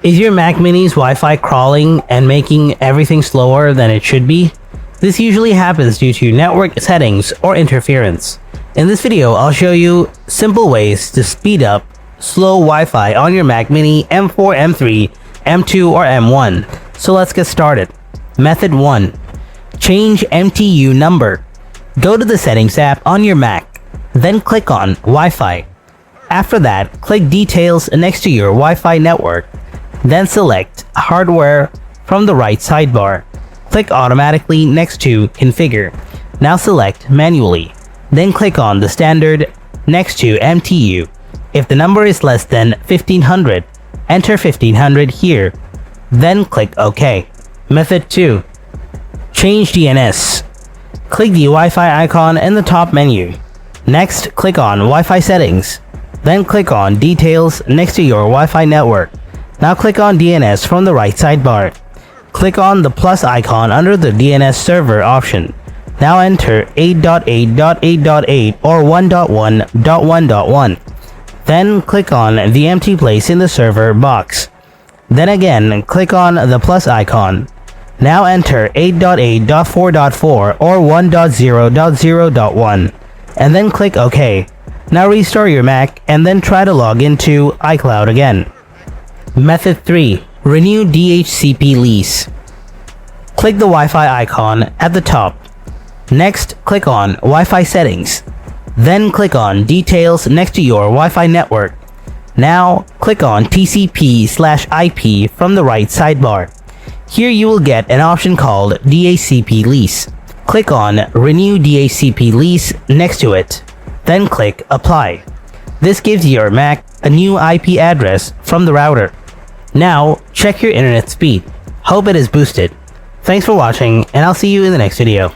Is your Mac Mini's Wi-Fi crawling and making everything slower than it should be? This usually happens due to network settings or interference. In this video, I'll show you simple ways to speed up slow Wi-Fi on your Mac Mini M4, M3, M2, or M1. So let's get started. Method 1. Change MTU number. Go to the Settings app on your Mac, then click on Wi-Fi. After that, click Details next to your Wi-Fi network. Then select Hardware from the right sidebar. Click Automatically next to Configure. Now select Manually. Then click on the Standard next to MTU. If the number is less than 1500, enter 1500 here. Then click OK. Method 2. Change DNS. Click the Wi-Fi icon in the top menu. Next, click on Wi-Fi Settings. Then click on Details next to your Wi-Fi network. Now click on DNS from the right sidebar. Click on the plus icon under the DNS server option. Now enter 8.8.8.8 or 1.1.1.1. Then click on the empty place in the server box. Then again, click on the plus icon. Now enter 8.8.4.4 or 1.0.0.1 and then click OK. Now restart your Mac and then try to log into iCloud again. Method 3. Renew DHCP lease. Click the Wi-Fi icon at the top. Next, click on Wi-Fi Settings. Then click on Details next to your Wi-Fi network. Now, click on TCP/IP from the right sidebar. Here you will get an option called DHCP lease. Click on Renew DHCP lease next to it. Then click Apply. This gives your Mac a new IP address from the router. Now, check your internet speed. Hope it is boosted. Thanks for watching, and I'll see you in the next video.